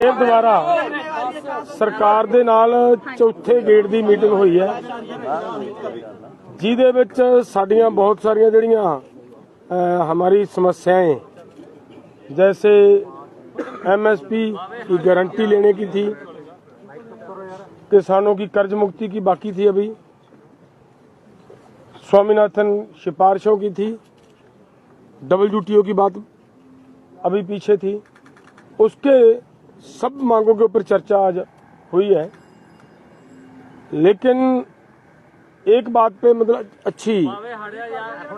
ਇਹ ਦੁਆਰਾ ਸਰਕਾਰ ਦੇ ਨਾਲ ਚੌਥੇ ਗੇੜ ਦੀ ਮੀਟਿੰਗ ਹੋਈ ਹੈ, ਜਿਹਦੇ ਵਿੱਚ ਸਾਡੀਆਂ ਬਹੁਤ ਸਾਰੀਆਂ ਜਿਹੜੀਆਂ हमारी समस्याएं, जैसे एमएसपी की गारंटी लेने की थी, किसानों की कर्ज मुक्ति की बाकी थी, अभी स्वामीनाथन सिफारिशों की थी, WTO की बात अभी पीछे थी, उसके सब मांगों के ऊपर चर्चा आज हुई है। लेकिन एक बात पे मतलब अच्छी,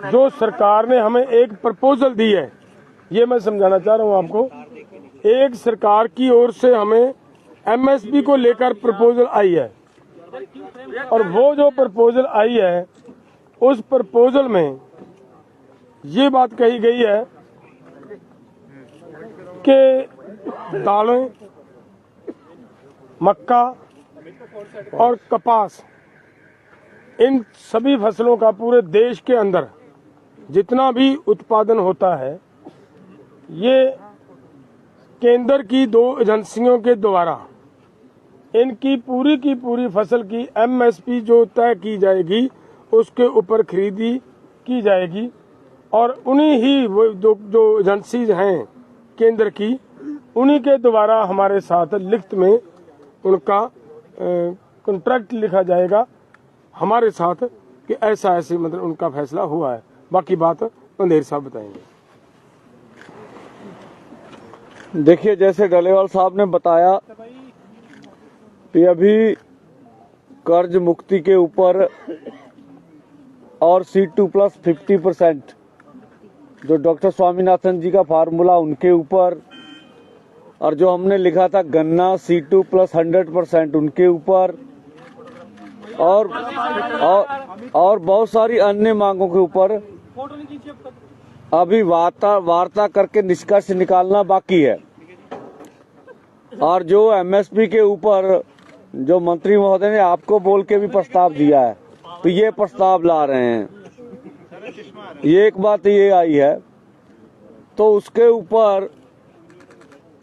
जो सरकार ने हमें एक प्रपोजल दी है, ये मैं समझाना चाह रहा हूँ आपको। एक सरकार की ओर से हमें एमएसपी को लेकर प्रपोजल आई है, और वो जो प्रपोजल आई है उस प्रपोजल में ये बात कही गई है कि दालें, मक्का और कपास, इन सभी फसलों का पूरे देश के अंदर जितना भी उत्पादन होता है, ये केंद्र की 2 एजेंसियों के द्वारा इनकी पूरी की पूरी फसल की एमएसपी जो तय की जाएगी उसके ऊपर खरीदी की जाएगी, और उन्हीं ही वो जो एजेंसीज हैं केंद्र की, उन्हीं के द्वारा हमारे साथ लिखित में उनका कॉन्ट्रैक्ट लिखा जाएगा हमारे साथ कि ऐसा ऐसे मतलब उनका फैसला हुआ है। बाकी बात पंधेर साहब बताएंगे। देखिए, जैसे डलेवाल साहब ने बताया कि अभी कर्ज मुक्ति के ऊपर और C2+ 50%, जो डॉक्टर स्वामीनाथन जी का फार्मूला उनके ऊपर, और जो हमने लिखा था गन्ना C2+ 100% उनके ऊपर, और बहुत सारी अन्य मांगों के ऊपर अभी वार्ता करके निष्कर्ष निकालना बाकी है। और जो एमएसपी के ऊपर जो मंत्री महोदय ने आपको बोल के भी प्रस्ताव दिया है, तो ये प्रस्ताव ला रहे हैं, ये एक बात ये आई है, तो उसके ऊपर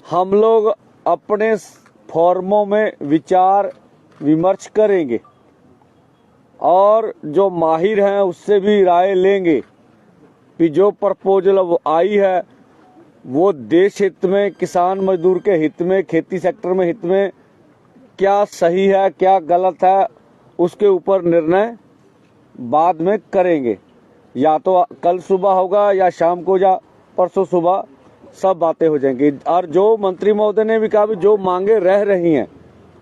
हम लोग अपने फॉर्मों में विचार विमर्श करेंगे और जो माहिर हैं उससे भी राय लेंगे कि जो प्रपोजल आई है वो देश हित में, किसान मजदूर के हित में, खेती सेक्टर में हित में क्या सही है क्या गलत है, उसके ऊपर निर्णय बाद में करेंगे। या तो कल सुबह होगा या शाम को या परसों सुबह सब बातें हो जाएंगी। और जो मंत्री महोदय ने भी कहा भी जो मांगे रह रही हैं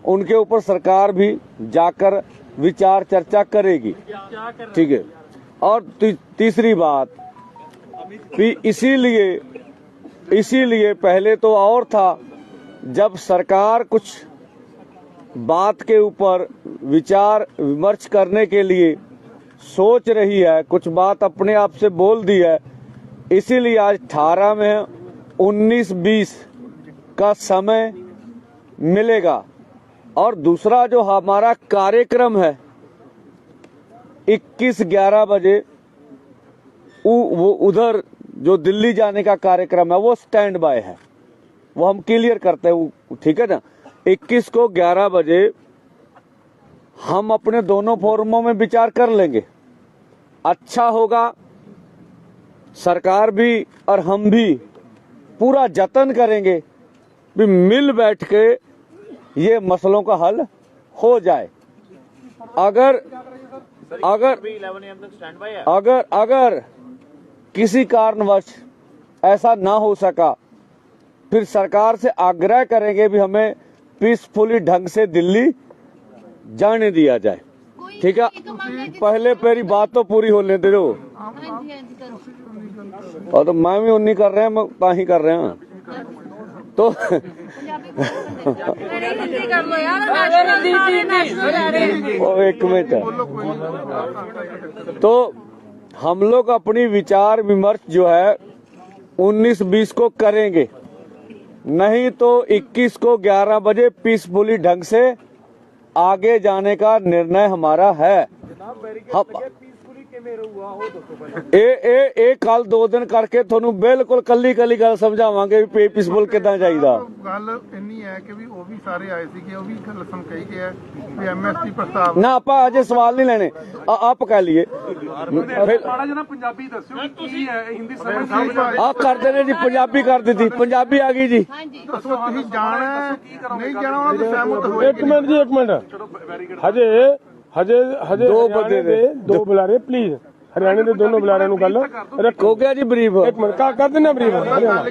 उनके ऊपर सरकार भी जाकर विचार चर्चा करेगी, ठीक है। और तीसरी बात भी, इसीलिए पहले तो और था, जब सरकार कुछ बात के ऊपर विचार विमर्श करने के लिए सोच रही है, कुछ बात अपने आप से बोल दी है, इसीलिए आज 18 में 19-20 का समय मिलेगा। और दूसरा जो हमारा कार्यक्रम है 21-11 बजे, वो उधर जो दिल्ली जाने का कार्यक्रम है वो स्टैंड बाय है, वो हम क्लियर करते हैं, ठीक है ना। 21 को 11 बजे हम अपने दोनों फोरमों में विचार कर लेंगे। अच्छा होगा, सरकार भी और हम भी पूरा जतन करेंगे भी मिल बैठ के ये मसलों का हल हो जाए। अगर किसी कारणवश ऐसा ना हो सका, फिर सरकार से आग्रह करेंगे भी हमें पीसफुली ढंग से दिल्ली जाने दिया जाए, ठीक है। पहले मेरी बात तो पूरी हो लेते रहो, और तो मैं भी उन्हीं कर रहे हैं, मैं ही कर रहे हैं, तो एक मिनट। तो हम लोग अपनी विचार विमर्श जो है 19-20 को करेंगे, नहीं तो 21 को 11 बजे पीसफुली ढंग से आगे जाने का निर्णय हमारा है। ਇਹ ਕੱਲ 2 ਦਿਨ ਕਰਕੇ ਤੁਹਾਨੂੰ ਬਿਲਕੁਲ ਕੱਲੀ ਗੱਲ ਸਮਝਾਵਾਂਗੇ ਵੀ ਪੇ ਪੀਸਫੁਲ ਕਿੱਦਾਂ ਚਾਹੀਦਾ। ਗੱਲ ਇੰਨੀ ਹੈ ਕਿ ਵੀ ਉਹ ਵੀ ਸਾਰੇ ਆਏ ਸੀਗੇ, ਉਹ ਵੀ ਗੱਲ ਸੁਣ ਕਹੀ ਗਿਆ ਵੀ ਐਮਐਸਪੀ ਪ੍ਰਸਤਾਵ ਨਾ ਆਪਾਂ ਅਜੇ ਸਵਾਲ ਨਹੀਂ ਲੈਣੇ, ਆਪ ਕਹਿ ਲਈਏ ਮਾੜਾ ਜਿਹਾ ਪੰਜਾਬੀ ਦੱਸਿਓ ਕੀ ਹੈ, ਹਿੰਦੀ ਸਮਝ ਆ ਕਰਦੇ ਨੇ ਜੀ, ਪੰਜਾਬੀ ਕਰ ਦਿੱਤੀ, ਪੰਜਾਬੀ ਆ ਗਈ ਜੀ। ਦੱਸੋ ਤੁਸੀਂ ਜਾਣਾ ਨਹੀਂ ਜਾਣਾ ਉਹਨਾਂ ਦੇ ਸਹਿਮਤ ਹੋਏ। एक मिनट जी, एक मिनट। हजे दो हरियाणे बंदे दे ने। दो बुलारे प्लीज, हरियाणे दे दोनों बुलारे नु गल रखो। हो गया जी ब्रीफ। एक मिनट का कर देना ब्रीफ हरियाणा।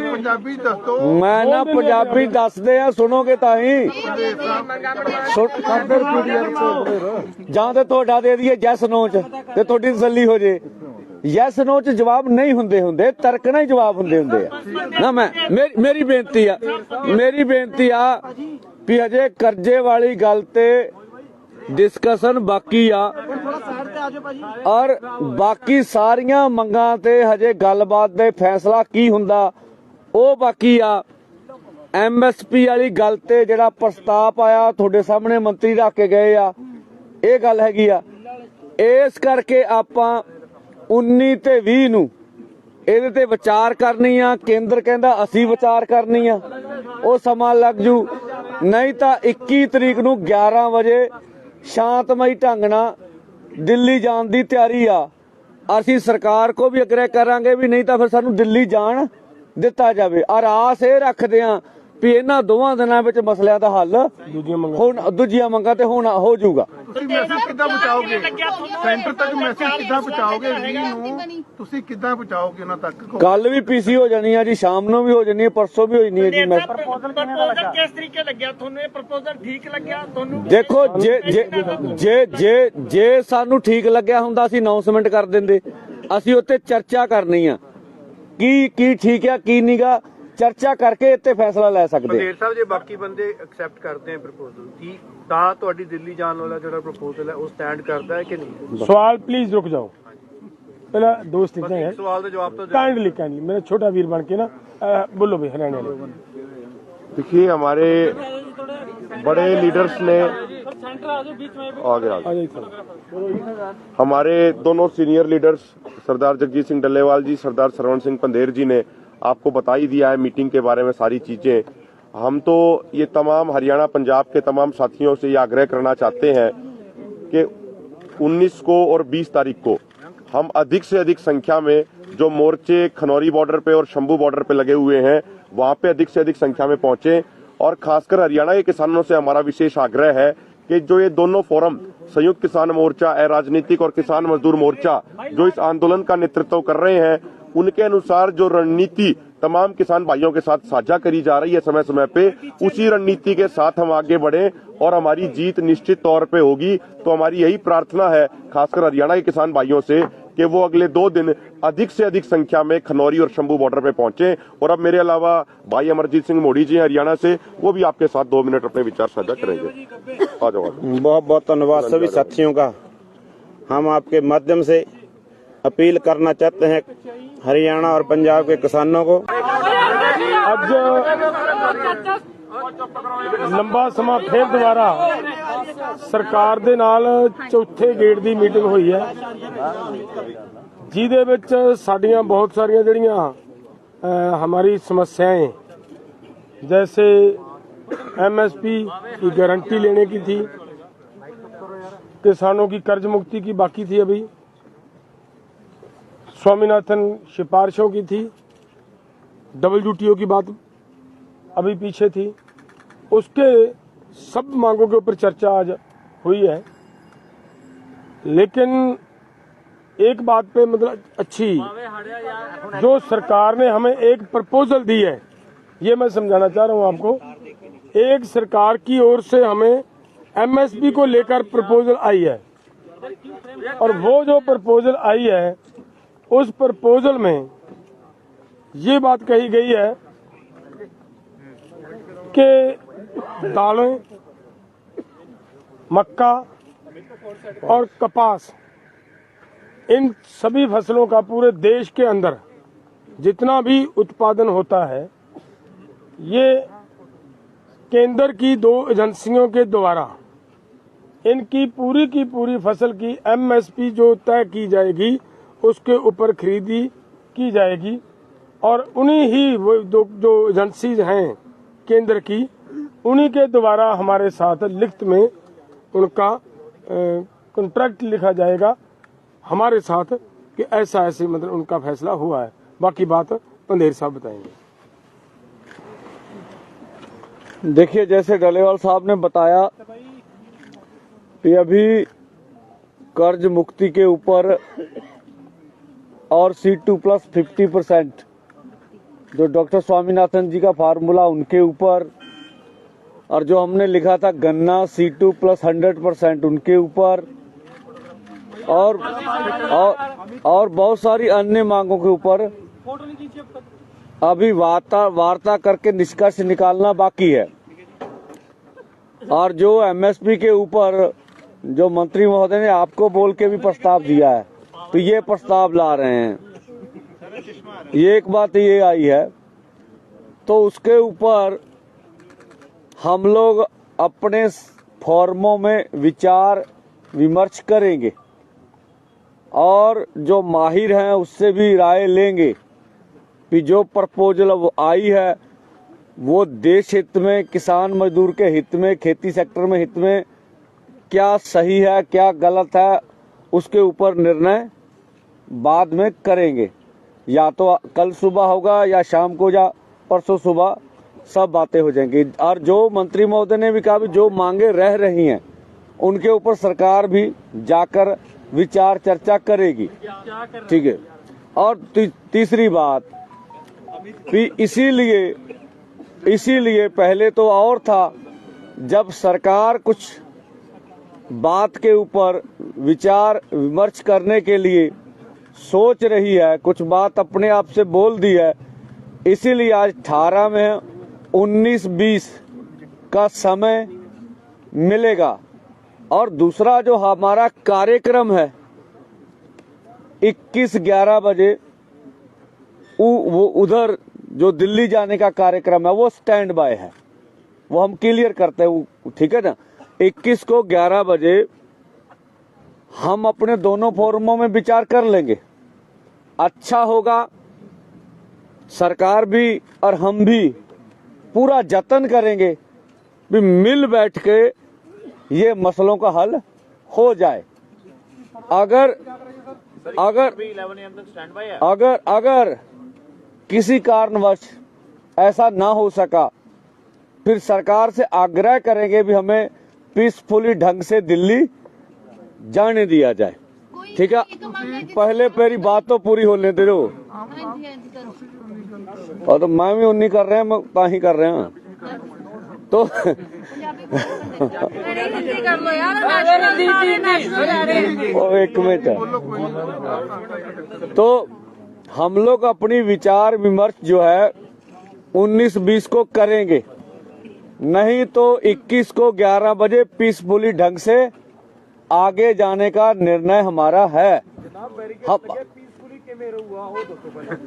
ਪੰਜਾਬੀ ਦੱਸੋ। ਮੈਂ ਨਾ ਪੰਜਾਬੀ ਦੱਸਦੇ ਆ, ਸੁਣੋਗੇ ਤਾਂ ਹੀ। ਜਾਂ ਤੇ ਤੁਹਾਡਾ ਦੇ ਦਈਏ ਯੈਸ ਨੋ ਚ ਤੇ ਤੁਹਾਡੀ ਤਸੱਲੀ ਹੋ ਜੇ। ਯੈਸ ਨੋ ਚ ਜਵਾਬ ਨਹੀਂ ਹੁੰਦੇ, ਤਰਕਣਾ ਹੀ ਜਵਾਬ ਹੁੰਦੇ ਆ ਨਾ। ਮੇਰੀ ਬੇਨਤੀ ਆ ਵੀ ਹਜੇ ਕਰਜ਼ੇ ਵਾਲੀ ਗੱਲ ਤੇ डिस्कशन बाकी आ और बाकी सारियां मंगां ते हजे गलबात दे फैसला की हुंदा ਉਹ बाकी आ। MSP वाली गल ते जिहड़ा प्रस्ताव आया तुहाडे सामने मंत्री रख के गए आ, ਇਹ ਗੱਲ ਹੈਗੀ ਆ। ਇਸ ਕਰਕੇ ਆਪਾਂ 19 ਤੇ 20 ਨੂੰ ਇਹਦੇ ਤੇ ਵਿਚਾਰ ਕਰਨੀ ਆ। ਕੇਂਦਰ ਕਹਿੰਦਾ ਅਸੀਂ ਵਿਚਾਰ ਕਰਨੀ ਆ, ਉਹ ਸਮਾਂ ਲੱਗ ਜੂ। ਨਹੀਂ ਤਾਂ 21 ਤਰੀਕ ਨੂੰ 11 ਵਜੇ शांतमई ढंग नाल दिल्ली जान दी तैयारी आ। ਅਸੀਂ ਸਰਕਾਰ ਕੋ ਵੀ ਅਗਰੇ ਕਰਾਂਗੇ ਵੀ ਨਹੀਂ ਤਾਂ ਫਿਰ ਸਾਨੂੰ ਦਿੱਲੀ ਜਾਣ ਦਿੱਤਾ ਜਾਵੇ। ਔਰ ਆਸ ਇਹ ਰੱਖਦੇ ਆ ਵੀ ਇਹਨਾਂ ਦੋਵਾਂ ਦਿਨਾਂ ਵਿੱਚ ਮਸਲਿਆਂ ਦਾ ਹੱਲ ਦੂਜੀਆਂ ਮੰਗਾਂ ਤੇ ਹੁਣ ਹੋ ਜਾਊਗਾ। ਤੁਸੀਂ ਮੈਸੇਜ ਕਿੱਦਾਂ ਪਹੁੰਚਾਓਗੇ ਸੈਂਟਰ ਤੱਕ? ਮੈਸੇਜ ਕਿੱਦਾਂ ਪਹੁੰਚਾਓਗੇ? ਨੂੰ ਤੁਸੀਂ ਕਿੱਦਾਂ ਪਹੁੰਚਾਓਗੇ ਉਹਨਾਂ ਤੱਕ? ਕੱਲ ਵੀ ਪੀਸੀ ਹੋ ਜਾਣੀ ਆ ਜੀ, ਸ਼ਾਮ ਨੂੰ ਵੀ ਹੋ ਜਾਣੀ ਹੈ, ਪਰਸੋਂ ਵੀ ਹੋ ਜਾਣੀ ਹੈ ਜੀ। ਪ੍ਰਪੋਜ਼ਲ ਕਿਸ ਤਰੀਕੇ ਲੱਗਿਆ ਤੁਹਾਨੂੰ? ਇਹ ਪ੍ਰਪੋਜ਼ਲ ਠੀਕ ਲੱਗਿਆ ਤੁਹਾਨੂੰ? ਦੇਖੋ ਜੇ ਸਾਨੂੰ ਠੀਕ ਲੱਗਿਆ ਹੁੰਦਾ ਅਸੀਂ ਅਨਾਉਂਸਮੈਂਟ ਕਰ ਦਿੰਦੇ। ਅਸੀਂ ਉੱਤੇ ਚਰਚਾ ਕਰਨੀ ਆ ਕੀ ਠੀਕ ਆ ਕੀ ਨਹੀਂਗਾ, ਚਰਚਾ ਕਰਕੇ ਇੱਥੇ ਫੈਸਲਾ ਲੈ ਸਕਦੇ। ਮੰਡੇਰ ਸਾਹਿਬ ਜੇ ਬਾਕੀ ਬੰਦੇ ਐਕਸੈਪਟ ਕਰਦੇ ਆ ਪ੍ਰਪੋਜ਼ਲ ਕੀ ਤਾਂ ਤੁਹਾਡੀ ਦਿੱਲੀ ਜਾਣ ਵਾਲਾ ਜਿਹੜਾ ਪ੍ਰਪੋਜ਼ਲ ਹੈ ਉਹ ਸਟੈਂਡ ਕਰਦਾ ਹੈ ਕਿ ਨਹੀਂ? सवाल प्लीज रुक जाओ, पहला दोस्त इतना है, सवाल का जवाब तो काइंडली मेरा छोटा वीर बन के ना बोलो भाई हरियाणा वाले। देखिए हमारे बड़े लीडर्स ने हमारे दोनों सीनियर लीडर्स सरदार जगजीत सिंह डल्लेवाल जी, सरदार सरवण सिंह पंधेर जी ने आपको बता ही दिया है मीटिंग के बारे में सारी चीजें। हम तो ये तमाम हरियाणा पंजाब के तमाम साथियों से ये आग्रह करना चाहते हैं कि 19 को और 20 तारीख को हम अधिक से अधिक संख्या में जो मोर्चे खनौरी बॉर्डर पे और शंभू बॉर्डर पे लगे हुए हैं वहां पे अधिक से अधिक संख्या में पहुंचे। और खासकर हरियाणा के किसानों से हमारा विशेष आग्रह है कि जो ये दोनों फोरम संयुक्त किसान मोर्चा, अराजनीतिक और किसान मजदूर मोर्चा जो इस आंदोलन का नेतृत्व कर रहे हैं, उनके अनुसार जो रणनीति तमाम किसान भाइयों के साथ साझा करी जा रही है समय समय पे, उसी रणनीति के साथ हम आगे बढ़े और हमारी जीत निश्चित तौर पे होगी। तो हमारी यही प्रार्थना है खासकर हरियाणा के किसान भाइयों से कि वो अगले 2 दिन अधिक से अधिक संख्या में खनौरी और शंभू बॉर्डर पे पहुंचे। और अब मेरे अलावा भाई अमरजीत सिंह मोदी जी हरियाणा से, वो भी आपके साथ 2 मिनट अपने विचार साझा करेंगे। आ जाओ। बहुत बहुत धन्यवाद सभी साथियों का। हम आपके माध्यम से अपील करना चाहते हैं हरियाणा और पंजाब के किसानों को। ਅੱਜ ਲੰਬਾ ਸਮਾਂ ਫਿਰ ਦੁਬਾਰਾ ਸਰਕਾਰ ਦੇ ਨਾਲ ਚੌਥੇ ਗੇੜ ਦੀ ਮੀਟਿੰਗ ਹੋਈ ਹੈ, ਜਿਹਦੇ ਵਿੱਚ ਸਾਡੀਆਂ ਬਹੁਤ ਸਾਰੀਆਂ ਜਿਹੜੀਆਂ हमारी समस्याएं जैसे MSP की गारंटी लेने की थी, किसानों की कर्ज मुक्ति की बाकी थी, अभी स्वामीनाथन सिफारिशों की थी, WTO की बात अभी पीछे थी, उसके सब मांगों के ऊपर चर्चा आज हुई है। लेकिन एक बात पे मतलब अच्छी, जो सरकार ने हमें एक प्रपोजल दी है, ये मैं समझाना चाह रहा हूं आपको। एक सरकार की ओर से हमें MSP को लेकर प्रपोजल आई है, और वो जो प्रपोजल आई है उस प्रपोजल में ये बात कही गई है कि दालें, मक्का और कपास, इन सभी फसलों का पूरे देश के अंदर जितना भी उत्पादन होता है, ये केंद्र की 2 एजेंसियों के द्वारा इनकी पूरी की पूरी फसल की MSP जो तय की जाएगी उसके ऊपर खरीदी की जाएगी और उन्हीं ही वो जो एजेंसीज हैं केंद्र की उन्हीं के द्वारा हमारे साथ लिखित में उनका कॉन्ट्रैक्ट लिखा जाएगा हमारे साथ कि ऐसा ऐसे मतलब उनका फैसला हुआ है। बाकी बात पंधेर साहब बताएंगे। देखिए, जैसे डलेवाल साहब ने बताया कि अभी कर्ज मुक्ति के ऊपर और C2+ 50% जो डॉक्टर स्वामीनाथन जी का फार्मूला उनके ऊपर और जो हमने लिखा था गन्ना C2+ 100% उनके ऊपर और बहुत सारी अन्य मांगों के ऊपर अभी वार्ता करके निष्कर्ष निकालना बाकी है। और जो MSP के ऊपर जो मंत्री महोदय ने आपको बोल के भी प्रस्ताव दिया है तो ये प्रस्ताव ला रहे हैं, ये एक बात ये आई है। तो उसके ऊपर हम लोग अपने फॉर्मों में विचार विमर्श करेंगे और जो माहिर हैं उससे भी राय लेंगे कि जो प्रपोजल आई है वो देश हित में, किसान मजदूर के हित में, खेती सेक्टर में हित में क्या सही है क्या गलत है, उसके ऊपर निर्णय बाद में करेंगे। या तो कल सुबह होगा या शाम को या परसों सुबह सब बातें हो जाएंगी। और जो मंत्री महोदय ने भी कहा भी जो मांगे रह रही हैं उनके ऊपर सरकार भी जाकर विचार चर्चा करेगी, ठीक है। और तीसरी बात भी इसीलिए पहले तो और था, जब सरकार कुछ बात के ऊपर विचार विमर्श करने के लिए सोच रही है, कुछ बात अपने आप से बोल दी है, इसीलिए आज 18 में 19-20 का समय मिलेगा। और दूसरा जो हमारा कार्यक्रम है 21-11 बजे वो उधर जो दिल्ली जाने का कार्यक्रम है वो स्टैंड बाय है, वो हम क्लियर करते हैं, ठीक है ना। 21 को 11 बजे हम अपने दोनों फोरमों में विचार कर लेंगे। अच्छा होगा, सरकार भी और हम भी पूरा जतन करेंगे भी मिल बैठ के ये मसलों का हल हो जाए। अगर किसी कारणवश ऐसा ना हो सका फिर सरकार से आग्रह करेंगे भी हमें पीसफुली ढंग से दिल्ली जाने दिया जाए, ठीक है। पहले मेरी बात तो पूरी होने दे दो। और तो मैं भी उन्हीं कर रहे हैं, ताही कर रहे हैं। तो एक मिनट, तो हम लोग अपनी विचार विमर्श जो है 19-20 को करेंगे, नहीं तो 21 को 11 बजे पीसफुली ढंग से आगे जाने का निर्णय हमारा है।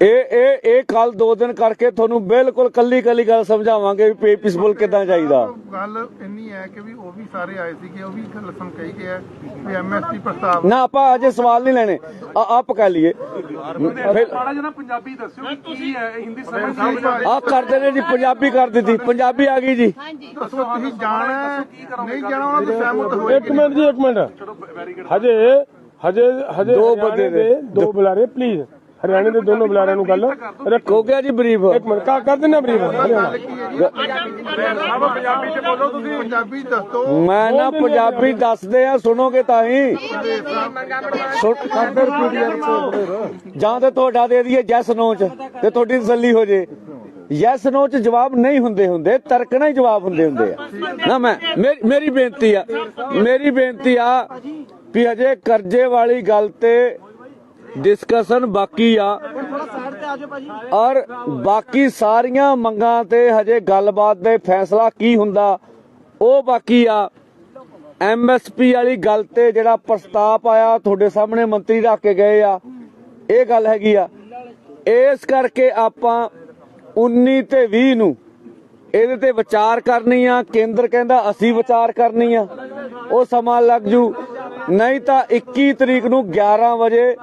ਇਹ ਕੱਲ 2 ਦਿਨ ਕਰਕੇ ਤੁਹਾਨੂੰ ਬਿਲਕੁਲ ਕੱਲੀ ਗੱਲ ਸਮਝਾਵਾਂਗੇ ਵੀ ਪੀਸਫੁਲ ਕਿਦਾਂ ਚਾਹੀਦਾ। ਗੱਲ ਇੰਨੀ ਹੈ ਕਿ ਵੀ ਉਹ ਵੀ ਸਾਰੇ ਆਏ ਸੀਗੇ, ਉਹ ਵੀ ਗੱਲ ਸੁਣ ਕਹੀ ਗਿਆ ਵੀ MSP ਪ੍ਰਸਤਾਵ ਨਾ ਆਪਾਂ ਅਜੇ ਸਵਾਲ ਨਹੀਂ ਲੈਣੇ, ਆਪ ਕਹਿ ਲਈਏ। ਮਾੜਾ ਜਨਾ ਪੰਜਾਬੀ ਦੱਸਿਓ ਕੀ ਹੈ, ਹਿੰਦੀ ਸਮਝ ਆ ਕਰਦੇ ਨੇ ਜੀ, ਪੰਜਾਬੀ ਕਰ ਦਿੱਤੀ, ਪੰਜਾਬੀ ਆ ਗਈ ਜੀ। ਦੱਸੋ ਤੁਸੀਂ ਜਾਣਾ ਨਹੀਂ ਜਾਣਾ, ਉਹਨਾਂ ਤੋਂ ਸਹਿਮਤ ਹੋਏ। एक मिनट जी, एक मिनट, हजे दो बंदे ने, दो बुला रहे प्लीज, हरियाणे के दोनों बुलारे नु गल हो गया जी ब्रीफ। एक मिनट कर देना ब्रीफ। ਪੰਜਾਬੀ ਦੱਸੋ। मैं ना पंजाबी दसदे आ, सुनोगे ताही ਜਾਂ ਤੇ ਤੁਹਾਡਾ ਦੇ ਦਈਏ ਯੈਸ ਨੋ ਚ ਤੇ ਤੁਹਾਡੀ ਤਸੱਲੀ ਹੋ ਜੇ। ਯੈਸ ਨੋ ਚ ਜਵਾਬ ਨਹੀਂ ਹੁੰਦੇ, ਤਰਕਣਾ ਹੀ ਜਵਾਬ ਹੁੰਦੇ ਆ ਨਾ। ਮੈਂ ਮੇਰੀ ਬੇਨਤੀ ਆ ਵੀ ਹਜੇ ਕਰਜ਼ੇ ਵਾਲੀ ਗੱਲ ਤੇ डिस्कशन बाकी आ और बाकी सारियां मंगां ते हजे गलबात दे फैसला की हुंदा ਉਹ बाकी आ। MSP वाली गल ते जेड़ा प्रस्ताव आया थोड़े सामने मंत्री रख के गए आ, ये गल हैगी आ। इस करके आपां 19 ते 20 नूं ਇਹਦੇ ਤੇ ਵਿਚਾਰ ਕਰਨੀ ਆ। ਕੇਂਦਰ ਕਹਿੰਦਾ ਅਸੀਂ ਵਿਚਾਰ ਕਰਨੀ ਆ, ਉਹ ਸਮਾਂ ਲੱਗ ਜੂ। ਨਹੀਂ ਤਾਂ 21 ਤਰੀਕ ਨੂੰ 11 ਵਜੇ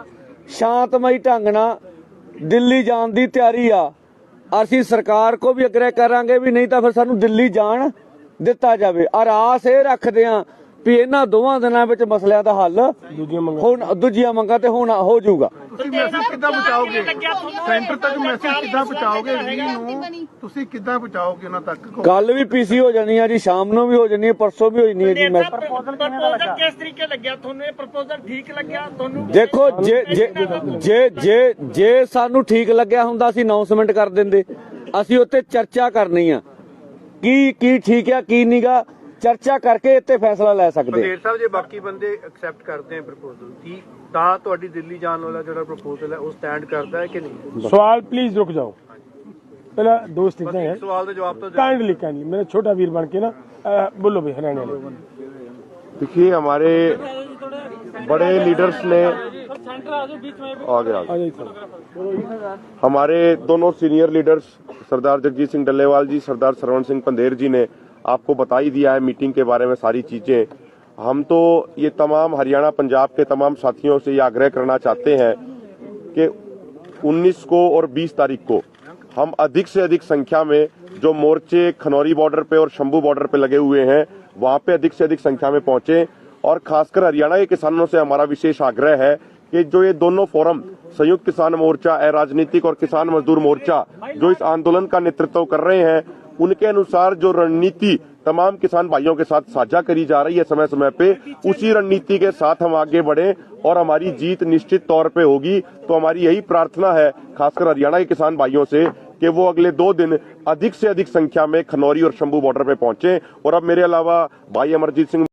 ਸ਼ਾਂਤਮਈ ਢੰਗ ਨਾਲ ਦਿੱਲੀ ਜਾਣ ਦੀ ਤਿਆਰੀ ਆ। ਅਸੀਂ ਸਰਕਾਰ ਕੋ ਵੀ ਅਗਰੇ ਕਰਾਂਗੇ ਵੀ, ਨਹੀਂ ਤਾਂ ਫਿਰ ਸਾਨੂੰ ਦਿੱਲੀ ਜਾਣ ਦਿੱਤਾ ਜਾਵੇ। ਔਰ ਆਸ ਇਹ ਰੱਖਦੇ ਆ ਵੀ ਇਹਨਾਂ ਦੋਵਾਂ ਦਿਨਾਂ ਵਿੱਚ ਮਸਲਿਆਂ ਦਾ ਹੱਲ ਹੁਣ ਦੂਜੀਆਂ ਮੰਗਾਂ ਤੇ ਹੁਣ ਹੋ ਜਾਊਗਾ। ਤੁਸੀਂ ਮੈਸੇਜ ਕਿੱਦਾਂ ਪਹੁੰਚਾਓਗੇ ਸੈਂਟਰ ਤੱਕ? ਮੈਸੇਜ ਕਿੱਦਾਂ ਪਹੁੰਚਾਓਗੇ ਵੀ ਨੂੰ ਤੁਸੀਂ ਕਿੱਦਾਂ ਪਹੁੰਚਾਓਗੇ ਉਹਨਾਂ ਤੱਕ? ਕੱਲ ਵੀ ਪੀਸੀ ਹੋ ਜਾਣੀ ਆ ਜੀ, ਸ਼ਾਮ ਨੂੰ ਵੀ ਹੋ ਜਾਣੀ ਹੈ, ਪਰਸੋਂ ਵੀ ਹੋ ਜਾਣੀ ਹੈ ਜੀ। ਮੈਂ ਪ੍ਰਪੋਜ਼ਲ ਕਿਸ ਤਰੀਕੇ ਲੱਗਿਆ ਤੁਹਾਨੂੰ? ਇਹ ਪ੍ਰਪੋਜ਼ਲ ਠੀਕ ਲੱਗਿਆ ਤੁਹਾਨੂੰ? ਦੇਖੋ ਜੇ ਸਾਨੂੰ ਠੀਕ ਲੱਗਿਆ ਹੁੰਦਾ ਅਸੀਂ ਅਨਾਉਂਸਮੈਂਟ ਕਰ ਦਿੰਦੇ। ਅਸੀਂ ਉੱਤੇ ਚਰਚਾ ਕਰਨੀ ਆ ਕੀ ਠੀਕ ਆ ਕੀ ਨਹੀਂਗਾ, ਚਰਚਾ ਕਰਕੇ ਇੱਥੇ ਫੈਸਲਾ ਲੈ ਸਕਦੇ। ਪੰਧੇਰ ਸਾਹਿਬ, ਜੇ ਬਾਕੀ ਬੰਦੇ ਐਕਸੈਪਟ ਕਰਦੇ ਆ ਪ੍ਰਪੋਜ਼ਲ ਕੀ ਤਾਂ ਤੁਹਾਡੀ ਦਿੱਲੀ ਜਾਣ ਵਾਲਾ ਜਿਹੜਾ ਪ੍ਰਪੋਜ਼ਲ ਹੈ ਉਹ ਸਟੈਂਡ ਕਰਦਾ ਹੈ ਕਿ ਨਹੀਂ? सवाल प्लीज रुक जाओ, पहला दोस्त बस एक सवाल का जवाब तो काइंडली मेरा छोटा वीर बन के ना बोलो भाई हरियाणा वाले। देखिए, हमारे बड़े लीडर्स ने आगे हमारे दोनों सीनियर लीडर्स सरदार जगजीत सिंह डल्लेवाल जी, सरदार सरवण सिंह पंधेर जी ने आपको बता ही दिया है मीटिंग के बारे में सारी चीजें। हम तो ये तमाम हरियाणा पंजाब के तमाम साथियों से ये आग्रह करना चाहते हैं कि 19 को और 20 तारीख को हम अधिक से अधिक संख्या में जो मोर्चे खनौरी बॉर्डर पे और शंभू बॉर्डर पे लगे हुए हैं वहां पे अधिक से अधिक संख्या में पहुंचे। और खासकर हरियाणा के किसानों से हमारा विशेष आग्रह है कि जो ये दोनों फोरम संयुक्त किसान मोर्चा, अराजनीतिक और किसान मजदूर मोर्चा जो इस आंदोलन का नेतृत्व कर रहे हैं, उनके अनुसार जो रणनीति तमाम किसान भाइयों के साथ साझा करी जा रही है समय समय पे, उसी रणनीति के साथ हम आगे बढ़े और हमारी जीत निश्चित तौर पे होगी। तो हमारी यही प्रार्थना है खासकर हरियाणा के किसान भाइयों से कि वो अगले 2 दिन अधिक से अधिक संख्या में खनौरी और शंभू बॉर्डर पे पहुंचे। और अब मेरे अलावा भाई अमरजीत सिंह